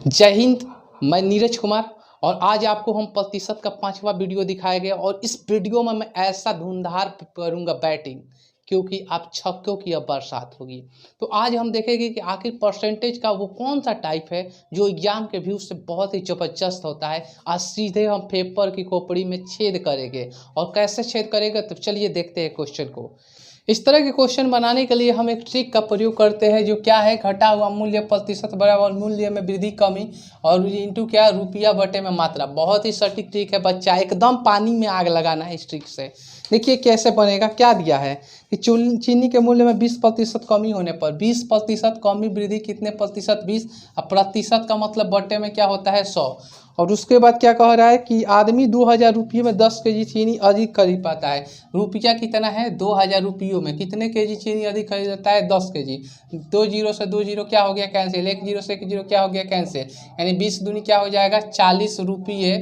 जय हिंद। मैं नीरज कुमार और आज आपको हम प्रतिशत का 5वां वीडियो दिखाया गया और इस वीडियो में मैं ऐसा धुंधार करूंगा बैटिंग क्योंकि आप छक्कों की अब बरसात होगी। तो आज हम देखेंगे कि आखिर परसेंटेज का वो कौन सा टाइप है जो एग्जाम के व्यू से बहुत ही जबरदस्त होता है। आज सीधे हम पेपर की खोपड़ी में छेद करेंगे और कैसे छेद करेंगे तो चलिए देखते हैं क्वेश्चन को। इस तरह के क्वेश्चन बनाने के लिए हम एक ट्रिक का प्रयोग करते हैं जो क्या है, घटा हुआ मूल्य प्रतिशत बराबर मूल्य में वृद्धि कमी और इंटू क्या, रुपया बटे में मात्रा। बहुत ही सटीक ट्रिक है बच्चा, एकदम पानी में आग लगाना है इस ट्रिक से। देखिए कैसे बनेगा। क्या दिया है कि चीनी के मूल्य में 20% कमी होने पर 20% कमी वृद्धि कितने प्रतिशत, 20। अब प्रतिशत का मतलब बटे में क्या होता है, 100। और उसके बाद क्या कह रहा है कि आदमी 2000 रुपये में 10 केजी चीनी अधिक खरीद पाता है। रुपया कितना है, 2000 रुपयों में कितने केजी चीनी अधिक खरीदता है, 10 केजी। 2 जीरो से 2 जीरो क्या हो गया, कैंसिल। 1 जीरो से 1 जीरो क्या हो गया, कैंसिल। यानी 20 दूनी क्या हो जाएगा, 40 रुपये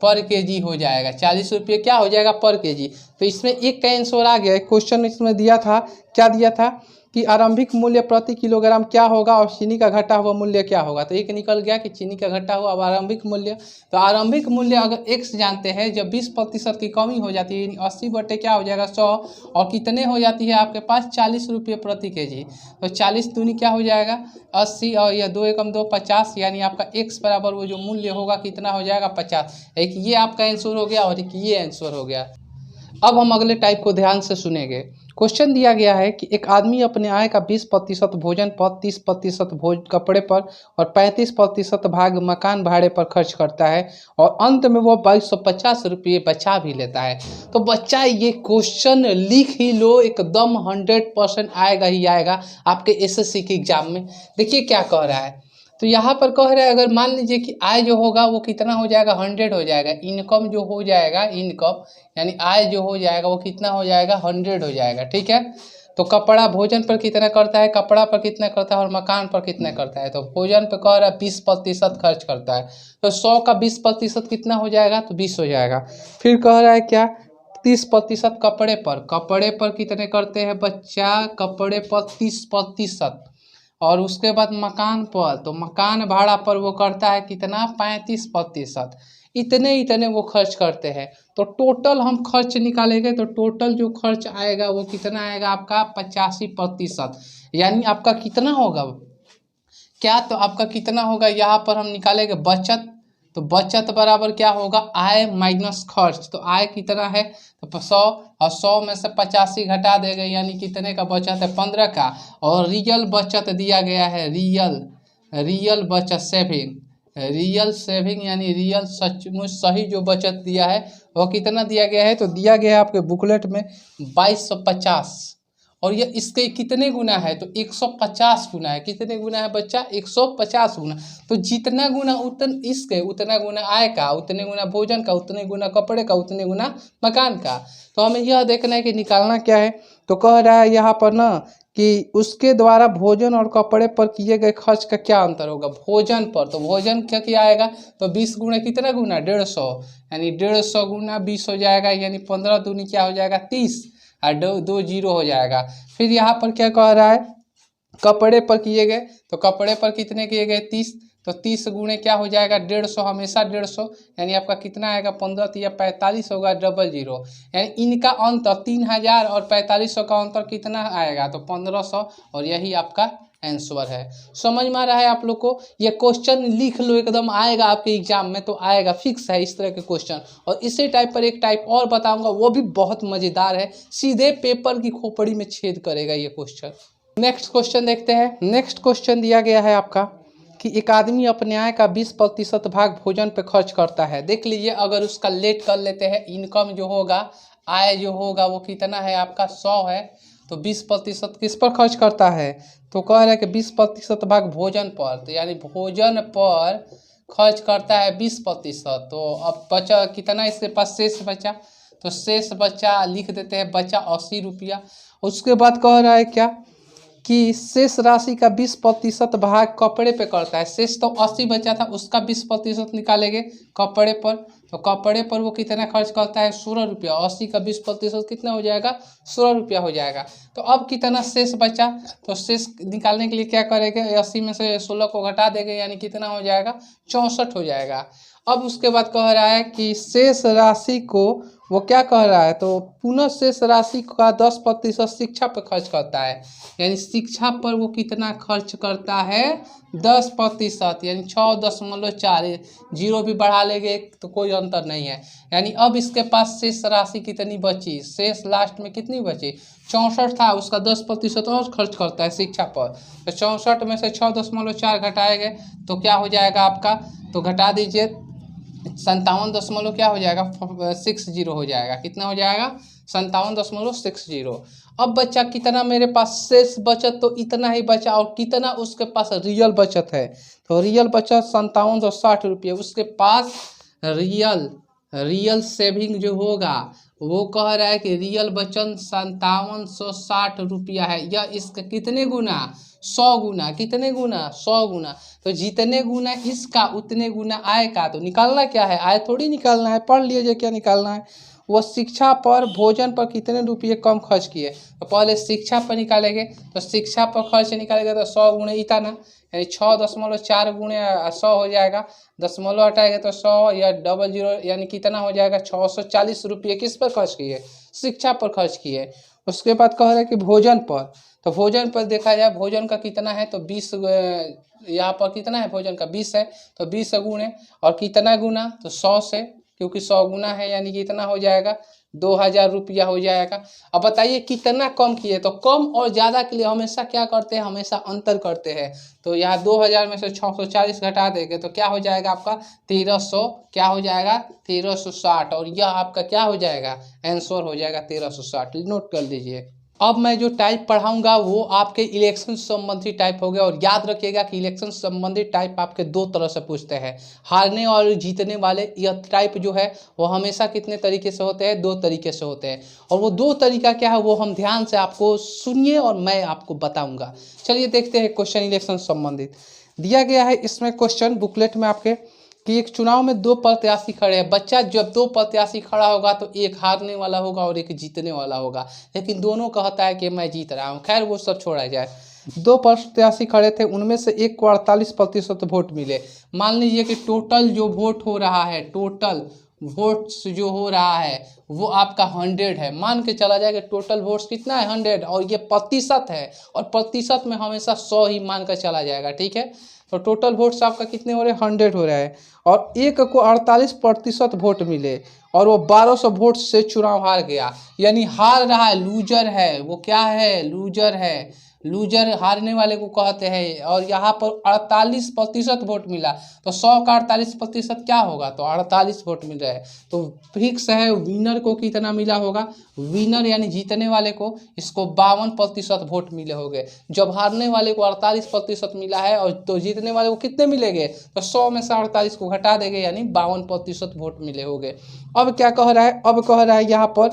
पर केजी हो जाएगा। 40 रुपये क्या हो जाएगा, पर केजी। तो इसमें एक का आंसर आ गया। क्वेश्चन इसमें दिया था, क्या दिया था कि आरंभिक मूल्य प्रति किलोग्राम क्या होगा और चीनी का घटा हुआ मूल्य क्या होगा। तो एक निकल गया कि चीनी का घटा हुआ आरंभिक मूल्य। तो आरंभिक मूल्य अगर x जानते हैं, जब 20% की कमी हो जाती है 80 बटे क्या हो जाएगा, 100। और कितने हो जाती है आपके पास, 40 रुपये प्रति केजी। तो 40 दूनी क्या हो जाएगा, 80 और यह 2 एकम 2 50। यानी आपका x बराबर वो जो मूल्य होगा कितना हो जाएगा, 50। एक ये आपका आंसर हो गया और एक ये आंसर हो गया। अब हम अगले टाइप को ध्यान से सुनेंगे। क्वेश्चन दिया गया है कि एक आदमी अपने आय का 20% भोजन पर, 30% भोज कपड़े पर और 35% भाग मकान भाड़े पर खर्च करता है और अंत में वो 2250 रुपये बचा भी लेता है। तो बच्चा ये क्वेश्चन लिख ही लो, एकदम 100% आएगा ही आएगा आपके एसएससी के एग्जाम में। देखिए क्या कह रहा है। तो यहाँ पर कह रहा है अगर मान लीजिए कि आय जो होगा वो कितना हो जाएगा, 100 हो जाएगा। इनकम जो हो जाएगा, इनकम यानी आय जो हो जाएगा वो कितना हो जाएगा, 100 हो जाएगा। ठीक है। तो कपड़ा भोजन पर कितना करता है, कपड़ा पर कितना करता है और मकान पर कितना करता है। तो भोजन पर कह रहा है 20% खर्च करता है। तो 100 का 20% कितना हो जाएगा, तो 20 हो जाएगा। फिर कह रहा है क्या, 30% कपड़े पर, कपड़े पर कितने करते हैं बच्चा, कपड़े पर 30%। और उसके बाद मकान पर, तो मकान भाड़ा पर वो करता है कितना, 35%। इतने इतने वो खर्च करते हैं। तो टोटल हम खर्च निकालेंगे तो टोटल जो खर्च आएगा वो कितना आएगा आपका, 85%। यानी आपका कितना होगा क्या, तो आपका कितना होगा, यहाँ पर हम निकालेंगे बचत। तो बचत बराबर क्या होगा, आय माइनस खर्च। तो आय कितना है, तो 100 और 100 में से 85 घटा देंगे यानी कितने का बचत है, 15 का। और रियल बचत दिया गया है, रियल बचत, सेविंग। रियल सेविंग यानी रियल सचमुच सही जो बचत दिया है वो कितना दिया गया है, तो दिया गया है आपके बुकलेट में 2250। और ये इसके कितने गुना है, तो 150 गुना है। कितने गुना है बच्चा, 150 गुना। तो जितना गुना इसके उतना गुना आय का, उतने गुना भोजन का, उतने गुना कपड़े का, उतने गुना मकान का। तो हमें यह देखना है कि निकालना क्या है। तो कह रहा है यहाँ पर ना कि उसके द्वारा भोजन और कपड़े पर किए गए खर्च का क्या अंतर होगा। भोजन पर, तो भोजन क्या आएगा, तो 20 गुना कितना गुना, 150। यानी 150 गुना 20 हो जाएगा। यानी 15 दूनी क्या हो जाएगा, 30 और 2 जीरो हो जाएगा। फिर यहाँ पर क्या कह रहा है, कपड़े पर किए गए, तो कपड़े पर कितने किए गए, 30। तो 30 गुणे क्या हो जाएगा, 150, हमेशा 150। यानी आपका कितना आएगा, 15 या 45 होगा, 00। यानी इनका अंतर 3000 और 4500 का अंतर कितना आएगा, तो 1500। और यही आपका आंसर है। समझ में आ रहा है आप लोग को। ये क्वेश्चन लिख लो, एकदम आएगा आपके एग्जाम में, तो आएगा फिक्स है इस तरह के क्वेश्चन। और इसी टाइप पर एक टाइप और बताऊंगा, वो भी बहुत मजेदार है, सीधे पेपर की खोपड़ी में छेद करेगा ये क्वेश्चन। नेक्स्ट क्वेश्चन देखते हैं। नेक्स्ट क्वेश्चन दिया गया है आपका कि एक आदमी अपने आय का 20% भाग भोजन पे खर्च करता है। देख लीजिए, अगर उसका लेट कर लेते हैं, इनकम जो होगा, आय जो होगा वो कितना है आपका, 100 है। तो 20% किस पर खर्च करता है, तो कह रहा है कि 20% भाग भोजन पर। तो यानी भोजन पर खर्च करता है 20%। तो अब बचा कितना, इसके पास शेष बचा। तो शेष बचा लिख देते हैं, बचा 80 रुपया। उसके बाद कह रहा है क्या कि शेष राशि का 20% भाग कपड़े पे करता है। शेष तो 80 बचा था, उसका 20% निकालेंगे कपड़े पर। तो कपड़े पर वो कितना खर्च करता है 16 रुपया। 80 का 20% कितना हो जाएगा 16 रुपया हो जाएगा। तो अब कितना शेष बचा, तो शेष निकालने के लिए क्या करेंगे 80 में से 16 को घटा देंगे, यानी कितना हो जाएगा 64 हो जाएगा। अब उसके बाद कह रहा है कि शेष राशि को वो क्या कह रहा है, तो पुनः शेष राशि का 10% शिक्षा पर खर्च करता है, यानी शिक्षा पर वो कितना खर्च करता है 10%, यानी 6.4। जीरो भी बढ़ा लेंगे तो कोई अंतर नहीं है। यानी अब इसके पास शेष राशि कितनी बची, शेष लास्ट में कितनी बची 64 था, उसका 10% और खर्च करता है शिक्षा पर। तो 64 में से 6.4 घटाएंगे तो क्या हो जाएगा आपका, तो घटा दीजिए 57 क्या हो जाएगा 60 हो जाएगा। कितना हो जाएगा 57.60। अब बचा कितना मेरे पास शेष बचत, तो इतना ही बचा। और कितना उसके पास रियल बचत है, तो रियल बचत 5760 रुपये उसके पास। रियल सेविंग जो होगा वो कह रहा है कि रियल बचत 5760 रुपया है। यह इसका कितने गुना 100 गुना, कितने गुना 100 गुना। तो जितने गुना इसका उतने गुना आय का। तो निकालना क्या है, आय थोड़ी निकालना है, पढ़ लीजिए क्या निकालना है। वो शिक्षा पर भोजन पर कितने रुपये कम खर्च किए, तो पहले शिक्षा पर निकालेंगे। तो शिक्षा पर खर्च निकालेंगे तो 100 गुणे इतना, यानी 6.4 गुणे 100 हो जाएगा। दशमलव हटाएंगे तो 100 या 00, यानी कितना हो जाएगा 640 रुपये किस पर खर्च किए, शिक्षा पर खर्च किए। उसके बाद कह रहे हैं कि भोजन पर, तो भोजन पर देखा जाए भोजन का कितना है, तो 20 यहाँ पर कितना है भोजन का 20 है, तो 20 गुणे और कितना गुना, तो 100 से, क्योंकि 100 गुना है यानी कितना हो जाएगा 2000 रुपया हो जाएगा। अब बताइए कितना कम किए, तो कम और ज़्यादा के लिए हमेशा क्या करते हैं, हमेशा अंतर करते हैं। तो यहाँ 2000 में से 640 घटा देंगे तो क्या हो जाएगा आपका 1300, क्या हो जाएगा 1360। और यह आपका क्या हो जाएगा आंसर हो जाएगा 1360, नोट कर लीजिए। अब मैं जो टाइप पढ़ाऊंगा वो आपके इलेक्शन संबंधी टाइप हो गया। और याद रखिएगा कि इलेक्शन संबंधी टाइप आपके दो तरह से पूछते हैं, हारने और जीतने वाले। यह टाइप जो है वो हमेशा कितने तरीके से होते हैं, दो तरीके से होते हैं। और वो दो तरीका क्या है वो हम ध्यान से आपको सुनिए और मैं आपको बताऊँगा। चलिए देखते हैं क्वेश्चन इलेक्शन संबंधित दिया गया है। इसमें क्वेश्चन बुकलेट में आपके कि एक चुनाव में दो प्रत्याशी खड़े हैं। बच्चा जब दो प्रत्याशी खड़ा होगा तो एक हारने वाला होगा और एक जीतने वाला होगा, लेकिन दोनों कहता है कि मैं जीत रहा हूँ। खैर वो सब छोड़ा जाए। दो प्रत्याशी खड़े थे, उनमें से एक को 48% वोट मिले। मान लीजिए कि टोटल जो वोट हो रहा है, टोटल वोट्स जो हो रहा है वो आपका 100 है। मान के चला जाए कि टोटल वोट्स कितना है 100, और ये प्रतिशत है, और प्रतिशत में हमेशा 100 ही मान कर चला जाएगा, ठीक है। तो टोटल वोट्स आपका कितने हो रहे हैं 100 हो रहा है, और एक को 48% वोट मिले और वो 1200 वोट से चुनाव हार गया। यानी हार रहा है, लूजर है वो, क्या है लूजर है। लूजर हारने वाले को कहते हैं। और यहाँ पर 48% वोट मिला, तो 100 का 48% क्या होगा, तो 48 वोट मिल रहे हैं। तो फिक्स है विनर को कितना मिला होगा, विनर यानी जीतने वाले को इसको 52% वोट मिले होंगे। जब हारने वाले को 48% मिला है और तो जीतने वाले को कितने मिलेंगे, तो 100 में से 48 को घटा देंगे यानी 52% वोट मिले होंगे। अब क्या कह रहा है, अब कह रहा है यहाँ पर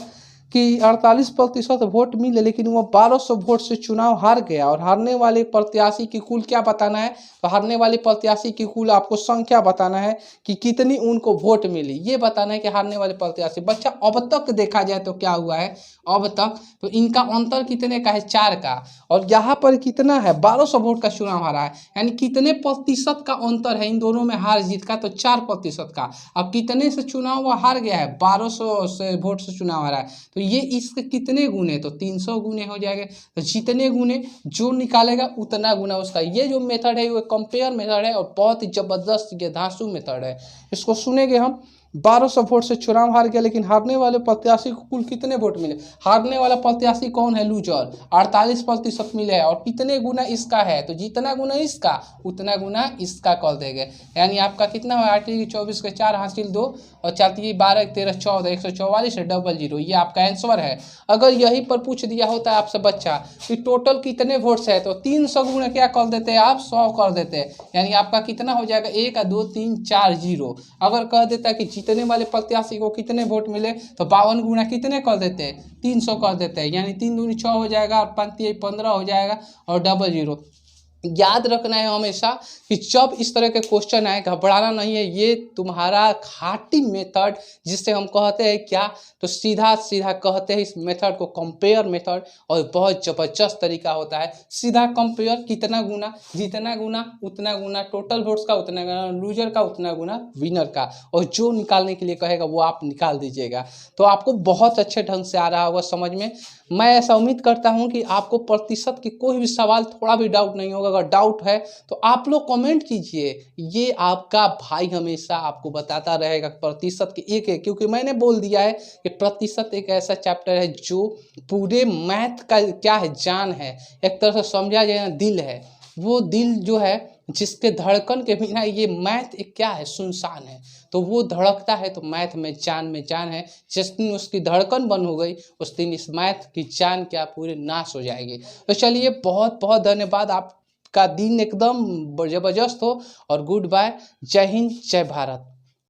कि 48% वोट मिले लेकिन वो 1200 वोट से चुनाव हार गया। और हारने वाले प्रत्याशी की कुल क्या बताना है, तो हारने वाले प्रत्याशी की कुल आपको संख्या बताना है कि कितनी उनको वोट मिली, ये बताना है कि हारने वाले प्रत्याशी। बच्चा अब तक देखा जाए तो क्या हुआ है, अब तक तो इनका अंतर कितने का है 4 का, और यहाँ पर कितना है 1200 वोट का चुनाव हारा है, यानी कितने प्रतिशत का अंतर है इन दोनों में हार जीत का, तो 4% का। अब कितने से चुनाव वो हार गया है 1200 से वोट से चुनाव हारा है, तो ये इसके कितने गुने, तो 300 गुने हो जाएंगे। तो जितने गुने जो निकालेगा उतना गुना उसका। ये जो मेथड है वो कंपेयर मेथड है और बहुत ही जबरदस्त ये धांसू मेथड है। इसको सुनेंगे हम। 1200 वोट से चुनाव हार गया लेकिन हारने वाले प्रत्याशी को कुल कितने वोट मिले। हारने वाला प्रत्याशी कौन है, लूजर, 48% मिले हैं। और कितने गुना इसका है, तो जितना गुना इसका उतना गुना इसका कर देंगे। यानी आपका कितना है 8 की 24 के 4 हासिल 2 और 4 की 12 13 14 144 00, ये आपका आंसर है। अगर यहीं पर पूछ दिया होता है आपसे बच्चा कि टोटल कितने वोट्स है, तो 300 गुना क्या कर देते हैं आप 100 कर देते हैं, यानी आपका कितना हो जाएगा 1 2 3 4 0। अगर कह देता है कि जीतने वाले प्रत्याशी को कितने वोट मिले, तो 52 गुना कितने कर देते हैं 300 कर देते हैं, यानी 3 दूनी 6 हो जाएगा और 5 15 हो जाएगा और 00। याद रखना है हमेशा कि जब इस तरह के क्वेश्चन आए घबराना नहीं है। ये तुम्हारा खाटी मेथड जिससे हम कहते हैं क्या, तो सीधा सीधा कहते हैं इस मेथड को कंपेयर मेथड, और बहुत ज़बरदस्त तरीका होता है। सीधा कंपेयर, कितना गुना, जितना गुना उतना गुना, टोटल वोट्स का उतना गुना, लूजर का उतना गुना विनर का, और जो निकालने के लिए कहेगा वो आप निकाल दीजिएगा। तो आपको बहुत अच्छे ढंग से आ रहा होगा समझ में। मैं ऐसा उम्मीद करता हूं कि आपको प्रतिशत की कोई भी सवाल थोड़ा भी डाउट नहीं होगा। अगर डाउट है तो आप लोग कमेंट कीजिए, ये आपका भाई हमेशा आपको बताता रहेगा प्रतिशत के एक एक, क्योंकि मैंने बोल दिया है कि प्रतिशत एक ऐसा चैप्टर है जो पूरे मैथ का क्या है, जान है, एक तरह से समझा जाए ना दिल है। वो दिल जो है जिसके धड़कन के बिना ये मैथ एक क्या है, सुनसान है। तो वो धड़कता है तो मैथ में जान है। जिस दिन उसकी धड़कन बंद हो गई उस दिन इस मैथ की जान क्या पूरी नाश हो जाएगी। तो चलिए बहुत बहुत धन्यवाद, आपका दिन एकदम जबरदस्त हो, और गुड बाय। जय हिंद, जय भारत।